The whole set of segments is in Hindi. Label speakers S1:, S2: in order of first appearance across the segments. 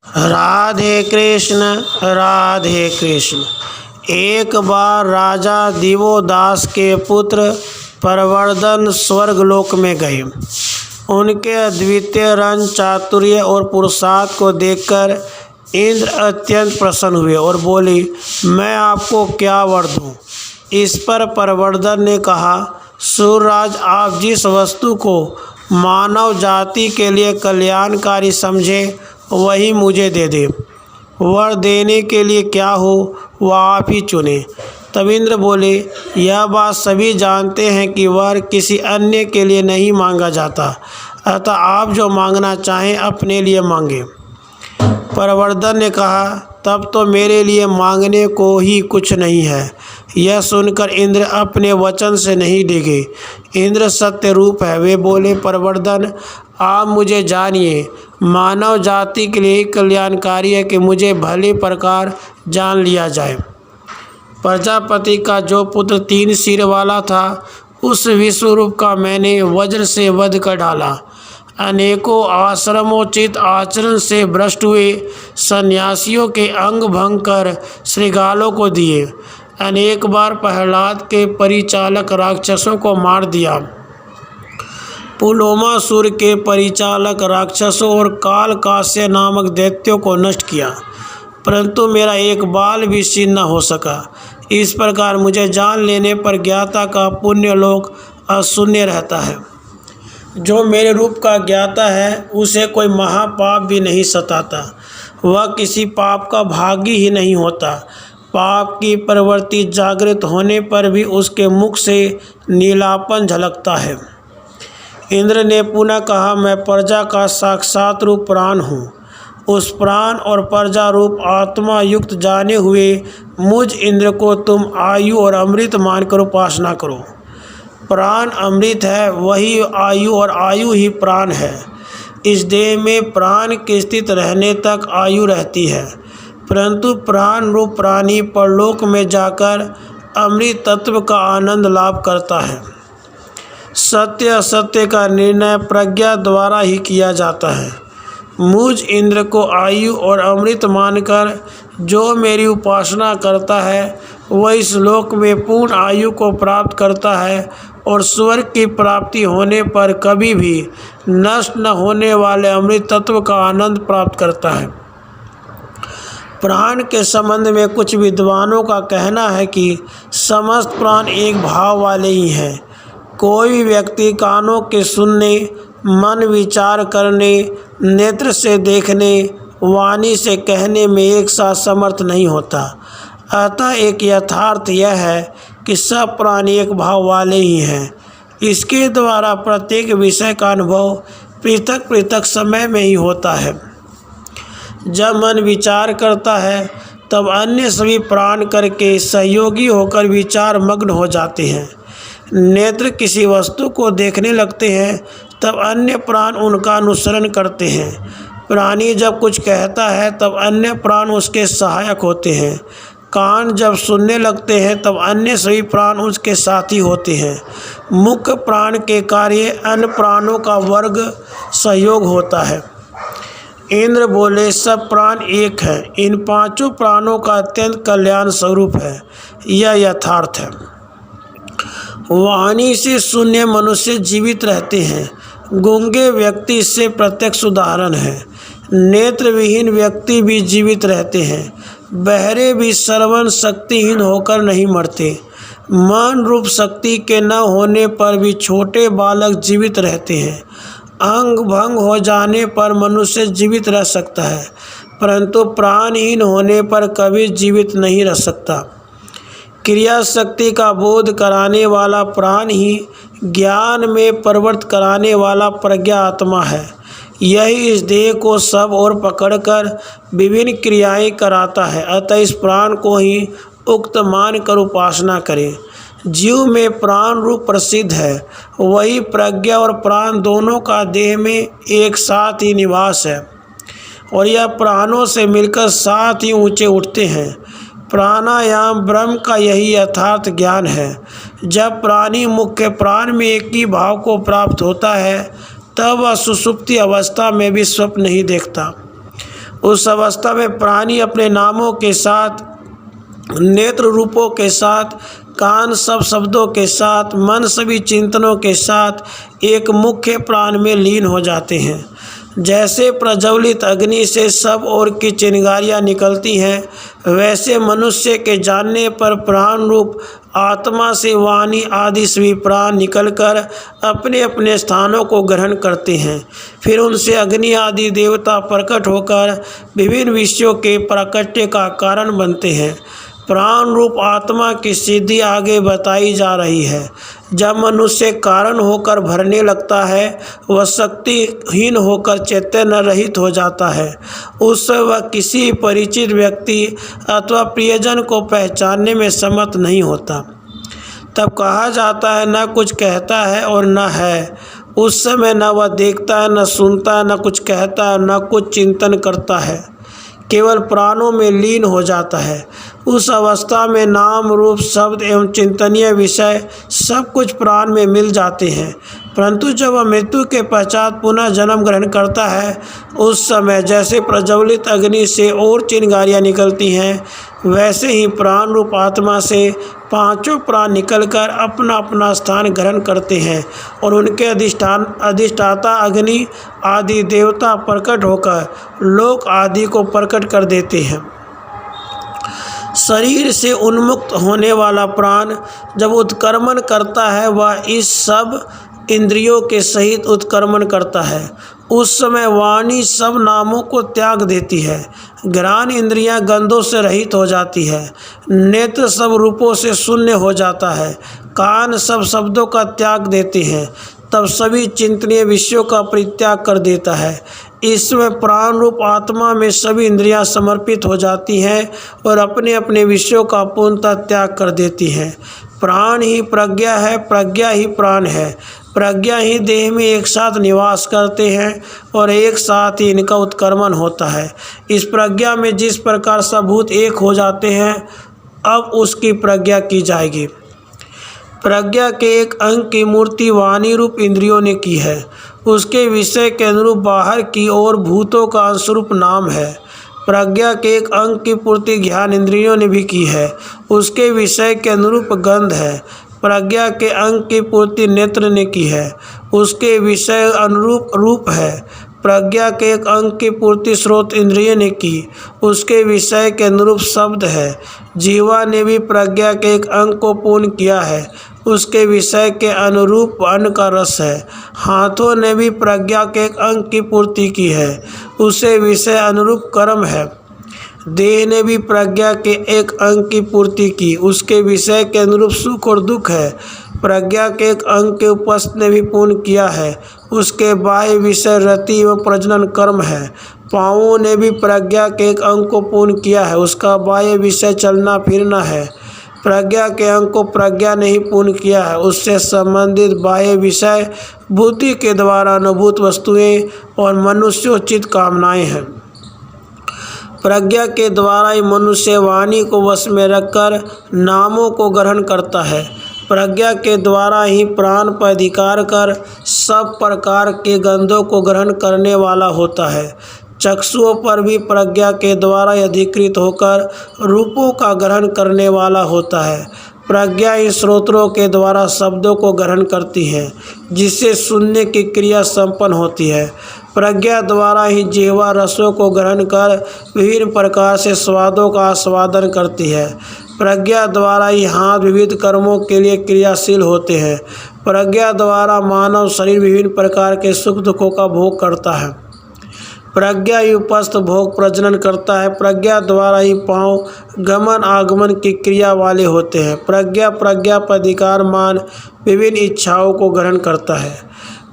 S1: राधे कृष्ण राधे कृष्ण। एक बार राजा दिवोदास के पुत्र प्रवर्धन स्वर्गलोक में गए। उनके अद्वितीय रंग, चातुर्य और पुरुषार्थ को देखकर इंद्र अत्यंत प्रसन्न हुए और बोले, मैं आपको क्या वर दूं? इस पर प्रवर्धन ने कहा, सूर्यराज, आप जिस वस्तु को मानव जाति के लिए कल्याणकारी समझे वही मुझे दे दे। वर देने के लिए क्या हो वह आप ही चुने। तब इंद्र बोले, यह बात सभी जानते हैं कि वर किसी अन्य के लिए नहीं मांगा जाता, अतः आप जो मांगना चाहें अपने लिए मांगे। प्रवर्धन ने कहा, तब तो मेरे लिए मांगने को ही कुछ नहीं है। यह सुनकर इंद्र अपने वचन से नहीं डिगे। इंद्र सत्य रूप है। वे बोले, प्रवर्धन, आप मुझे जानिए। मानव जाति के लिए कल्याणकारी है कि मुझे भले प्रकार जान लिया जाए। प्रजापति का जो पुत्र 3 सिर वाला था, उस विश्वरूप का मैंने वज्र से वध कर डाला। अनेकों आश्रमोचित आचरण से भ्रष्ट हुए सन्यासियों के अंग भंग कर श्रृगालों को दिए। अनेक बार प्रहलाद के परिचालक राक्षसों को मार दिया। पुलोमासुर के परिचालक राक्षसों और कालकास्य नामक दैत्यों को नष्ट किया, परंतु मेरा एक बाल भी छीन न हो सका। इस प्रकार मुझे जान लेने पर ज्ञाता का पुण्य लोक अशून्य रहता है। जो मेरे रूप का ज्ञाता है उसे कोई महापाप भी नहीं सताता। वह किसी पाप का भागी ही नहीं होता। पाप की प्रवृत्ति जागृत होने पर भी उसके मुख से नीलापन झलकता है। इंद्र ने पुनः कहा, मैं प्रजा का साक्षात रूप प्राण हूँ। उस प्राण और प्रजा रूप आत्मा युक्त जाने हुए मुझ इंद्र को तुम आयु और अमृत मानकर उपासना करो। प्राण अमृत है, वही आयु और आयु ही प्राण है। इस देह में प्राण के स्थित रहने तक आयु रहती है, परंतु प्राण रूप प्राणी परलोक में जाकर अमृत तत्व का आनंद लाभ करता है। सत्य असत्य का निर्णय प्रज्ञा द्वारा ही किया जाता है। मुझ इंद्र को आयु और अमृत मानकर जो मेरी उपासना करता है वह इस लोक में पूर्ण आयु को प्राप्त करता है और स्वर्ग की प्राप्ति होने पर कभी भी नष्ट न होने वाले अमृत तत्व का आनंद प्राप्त करता है। प्राण के संबंध में कुछ विद्वानों का कहना है कि समस्त प्राण एक भाव वाले ही हैं। कोई भी व्यक्ति कानों के सुनने, मन विचार करने, नेत्र से देखने, वाणी से कहने में एक साथ समर्थ नहीं होता। अतः एक यथार्थ यह है कि सब प्राणी एक भाव वाले ही हैं। इसके द्वारा प्रत्येक विषय का अनुभव पृथक पृथक समय में ही होता है। जब मन विचार करता है तब अन्य सभी प्राण करके सहयोगी होकर विचार मग्न हो जाते हैं। नेत्र किसी वस्तु को देखने लगते हैं तब अन्य प्राण उनका अनुसरण करते हैं। प्राणी जब कुछ कहता है तब अन्य प्राण उसके सहायक होते हैं। कान जब सुनने लगते हैं तब अन्य सभी प्राण उसके साथी होते हैं। मुख्य प्राण के कार्य अन्य प्राणों का वर्ग सहयोग होता है। इंद्र बोले, सब प्राण एक है। इन 5 प्राणों का अत्यंत कल्याण स्वरूप है। यह यथार्थ है। वाणी से शून्य मनुष्य जीवित रहते हैं। गूंगे व्यक्ति इससे प्रत्यक्ष उदाहरण है। नेत्र विहीन व्यक्ति भी जीवित रहते हैं। बहरे भी श्रवण शक्तिहीन होकर नहीं मरते। मन रूप शक्ति के न होने पर भी छोटे बालक जीवित रहते हैं। अंग भंग हो जाने पर मनुष्य जीवित रह सकता है, परंतु प्राणहीन होने पर कभी जीवित नहीं रह सकता। क्रिया शक्ति का बोध कराने वाला प्राण ही ज्ञान में प्रवृत्त कराने वाला प्रज्ञा आत्मा है। यही इस देह को सब ओर पकड़कर विभिन्न क्रियाएं कराता है। अतः इस प्राण को ही उक्त मानकर उपासना करें। जीव में प्राण रूप प्रसिद्ध है। वही प्रज्ञा और प्राण दोनों का देह में एक साथ ही निवास है और यह प्राणों से मिलकर साथ ही ऊंचे उठते हैं। प्राणायाम ब्रह्म का यही यथार्थ ज्ञान है। जब प्राणी मुख्य प्राण में एक ही भाव को प्राप्त होता है तब वह सुषुप्ति अवस्था में भी स्वप्न नहीं देखता। उस अवस्था में प्राणी अपने नामों के साथ, नेत्र रूपों के साथ, कान सब शब्दों के साथ, मन सभी चिंतनों के साथ एक मुख्य प्राण में लीन हो जाते हैं। जैसे प्रज्वलित अग्नि से सब ओर की चिंगारियाँ निकलती हैं, वैसे मनुष्य के जानने पर प्राण रूप आत्मा से वाणी आदि सभी प्राण निकलकर अपने अपने स्थानों को ग्रहण करते हैं। फिर उनसे अग्नि आदि देवता प्रकट होकर विभिन्न विषयों के प्राकट्य का कारण बनते हैं। प्राण रूप आत्मा की सिद्धि आगे बताई जा रही है। जब मनुष्य कारण होकर भरने लगता है, वह शक्तिहीन होकर चैतन्य रहित हो जाता है। उस समय वह किसी परिचित व्यक्ति अथवा प्रियजन को पहचानने में समर्थ नहीं होता। तब कहा जाता है, न कुछ कहता है और न है। उस समय न वह देखता है, न सुनता है, न कुछ कहता है, न कुछ चिंतन करता है, केवल प्राणों में लीन हो जाता है। उस अवस्था में नाम रूप शब्द एवं चिंतनीय विषय सब कुछ प्राण में मिल जाते हैं। परंतु जब वह मृत्यु के पश्चात पुनः जन्म ग्रहण करता है, उस समय जैसे प्रज्वलित अग्नि से और चिंगारियाँ निकलती हैं, वैसे ही प्राण रूप आत्मा से पांचों प्राण निकलकर अपना अपना स्थान ग्रहण करते हैं और उनके अधिष्ठाता अग्नि आदि देवता प्रकट होकर लोक आदि को प्रकट कर देते हैं। शरीर से उन्मुक्त होने वाला प्राण जब उत्क्रमण करता है, वह इस सब इंद्रियों के सहित उत्क्रमण करता है। उस समय वाणी सब नामों को त्याग देती है, घ्राण इंद्रियां गंधों से रहित हो जाती है, नेत्र सब रूपों से शून्य हो जाता है, कान सब शब्दों का त्याग देते हैं, तब सभी चिंतनीय विषयों का परित्याग कर देता है। इसमें प्राण रूप आत्मा में सभी इंद्रियां समर्पित हो जाती हैं और अपने अपने विषयों का पूर्णतः त्याग कर देती हैं। प्राण ही प्रज्ञा है, प्रज्ञा ही प्राण है। प्रज्ञा ही देह में एक साथ निवास करते हैं और एक साथ ही इनका उत्क्रमण होता है। इस प्रज्ञा में जिस प्रकार सब भूत एक हो जाते हैं, अब उसकी प्रज्ञा की जाएगी। प्रज्ञा के एक अंग की मूर्ति वाणी रूप इंद्रियों ने की है। उसके विषय के अनुरूप बाहर की ओर भूतों का अंशरूप नाम है। प्रज्ञा के एक अंग की पूर्ति ज्ञान इंद्रियों ने भी की है। उसके विषय के अनुरूप गंध है। प्रज्ञा के अंग की पूर्ति नेत्र ने की है। उसके विषय अनुरूप रूप है। प्रज्ञा के एक अंग की पूर्ति श्रोत इंद्रिय ने की। उसके विषय के अनुरूप शब्द है। जीवा ने भी प्रज्ञा के एक अंग को पूर्ण किया है। उसके विषय के अनुरूप अन्न का रस है। हाथों ने भी प्रज्ञा के एक अंग की पूर्ति की है। उसे विषय अनुरूप कर्म है। देह ने भी प्रज्ञा के एक अंग की पूर्ति की। उसके विषय के अनुरूप सुख और दुख है। प्रज्ञा के एक अंग के उपस्थ ने भी पूर्ण किया है। उसके बाह्य विषय रति एवं प्रजनन कर्म है। पाँवों ने भी प्रज्ञा के एक अंग को पूर्ण किया है। उसका बाह्य विषय चलना फिरना है। प्रज्ञा के अंग को प्रज्ञा ने ही पूर्ण किया है। उससे संबंधित बाह्य विषय बुद्धि के द्वारा अनुभूत वस्तुएं और मनुष्योचित कामनाएं हैं। प्रज्ञा के द्वारा ही मनुष्य वाणी को वश में रखकर नामों को ग्रहण करता है। प्रज्ञा के द्वारा ही प्राण पर अधिकार कर सब प्रकार के गंधों को ग्रहण करने वाला होता है। चक्षुओं पर भी प्रज्ञा के द्वारा अधिकृत होकर रूपों का ग्रहण करने वाला होता है। प्रज्ञा ही श्रोत्रों के द्वारा शब्दों को ग्रहण करती है, जिससे सुनने की क्रिया संपन्न होती है। प्रज्ञा द्वारा ही जिह्वा रसों को ग्रहण कर विभिन्न प्रकार से स्वादों का आस्वादन करती है। प्रज्ञा द्वारा ही हाथ विविध कर्मों के लिए क्रियाशील होते हैं। प्रज्ञा द्वारा मानव शरीर विभिन्न प्रकार के सुख दुखों का भोग करता है। प्रज्ञा ही उपस्थ भोग प्रजनन करता है। प्रज्ञा द्वारा ही पांव गमन आगमन की क्रिया वाले होते हैं। प्रज्ञा पर अधिकार मान विभिन्न इच्छाओं को ग्रहण करता है।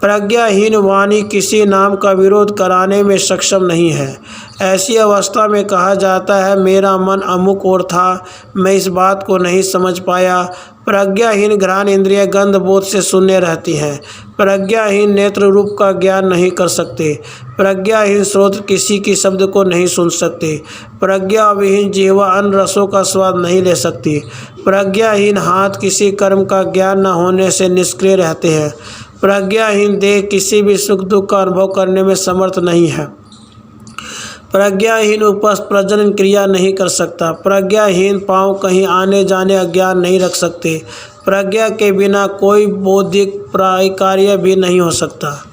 S1: प्रज्ञाहीन वाणी किसी नाम का विरोध कराने में सक्षम नहीं है। ऐसी अवस्था में कहा जाता है, मेरा मन अमुक और था, मैं इस बात को नहीं समझ पाया। प्रज्ञाहीन घ्राण इंद्रिय गंध बोध से शून्य रहती हैं। प्रज्ञाहीन नेत्र रूप का ज्ञान नहीं कर सकते। प्रज्ञाहीन श्रोत्र किसी की शब्द को नहीं सुन सकते। प्रज्ञाविहीन जिह्वा अन्न रसों का स्वाद नहीं ले सकती। प्रज्ञाहीन हाथ किसी कर्म का ज्ञान न होने से निष्क्रिय रहते हैं। प्रज्ञाहीन देह किसी भी सुख दुख का अनुभव करने में समर्थ नहीं है। प्रज्ञाहीन उपस्थ प्रजनन क्रिया नहीं कर सकता। प्रज्ञाहीन पांव कहीं आने जाने अज्ञान नहीं रख सकते। प्रज्ञा के बिना कोई बौद्धिक कार्य भी नहीं हो सकता।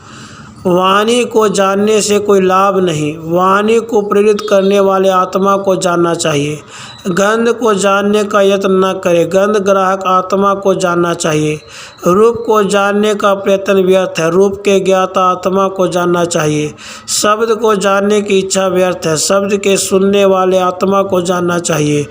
S1: वाणी को जानने से कोई लाभ नहीं। वाणी को प्रेरित करने वाले आत्मा को जानना चाहिए। गंध को जानने का यत्न न करे। गंध ग्राहक आत्मा को जानना चाहिए। रूप को जानने का प्रयत्न व्यर्थ है। रूप के ज्ञाता आत्मा को जानना चाहिए। शब्द को जानने की इच्छा व्यर्थ है। शब्द के सुनने वाले आत्मा को जानना चाहिए।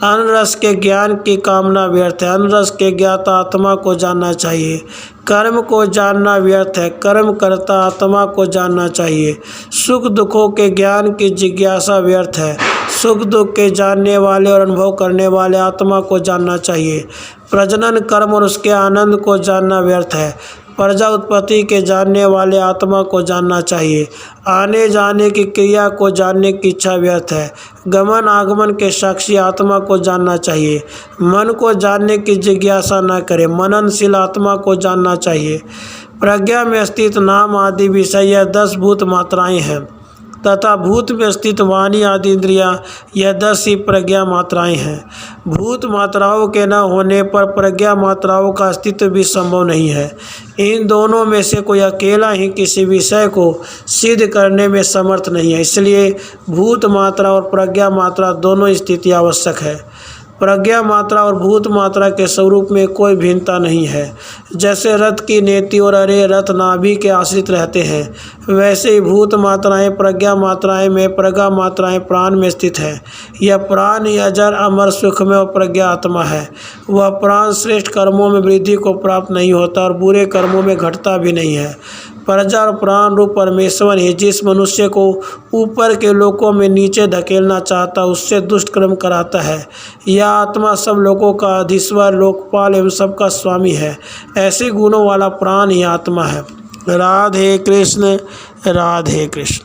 S1: अनरस के ज्ञान की कामना व्यर्थ है। अनरस के ज्ञाता आत्मा को जानना चाहिए। कर्म को जानना व्यर्थ है। कर्म करता आत्मा को जानना चाहिए। सुख दुखों के ज्ञान की जिज्ञासा व्यर्थ है। सुख दुख के जानने वाले और अनुभव करने वाले आत्मा को जानना चाहिए। प्रजनन कर्म और उसके आनंद को जानना व्यर्थ है। प्रजा उत्पत्ति के जानने वाले आत्मा को जानना चाहिए। आने जाने की क्रिया को जानने की इच्छा व्यर्थ है। गमन आगमन के साक्षी आत्मा को जानना चाहिए। मन को जानने की जिज्ञासा न करे। मननशील आत्मा को जानना चाहिए। प्रज्ञा में स्थित नाम आदि विषय यह 10 भूत मात्राएं हैं तथा भूत में स्थित वाणी आदि इंद्रियां यह 10 ही प्रज्ञा मात्राएं हैं। भूत मात्राओं के न होने पर प्रज्ञा मात्राओं का अस्तित्व भी संभव नहीं है। इन दोनों में से कोई अकेला ही किसी विषय को सिद्ध करने में समर्थ नहीं है। इसलिए भूत मात्रा और प्रज्ञा मात्रा दोनों स्थिति आवश्यक है। प्रज्ञा मात्रा और भूत मात्रा के स्वरूप में कोई भिन्नता नहीं है। जैसे रथ की नेति और अरे रथ नाभि के आश्रित रहते हैं, वैसे ही भूत मात्राएं प्रज्ञा मात्राएं में, प्रज्ञा मात्राएं प्राण में स्थित है। यह प्राण ही अजर अमर सुखमय और प्रज्ञा आत्मा है। वह प्राण श्रेष्ठ कर्मों में वृद्धि को प्राप्त नहीं होता और बुरे कर्मों में घटता भी नहीं है। प्रजा और प्राण रूप परमेश्वर ही जिस मनुष्य को ऊपर के लोकों में नीचे धकेलना चाहता उससे दुष्ट कर्म कराता है। यह आत्मा सब लोगों का अधीश्वर, लोकपाल एवं सबका स्वामी है। ऐसे गुणों वाला प्राण ही आत्मा है। राधे कृष्ण, राधे कृष्ण।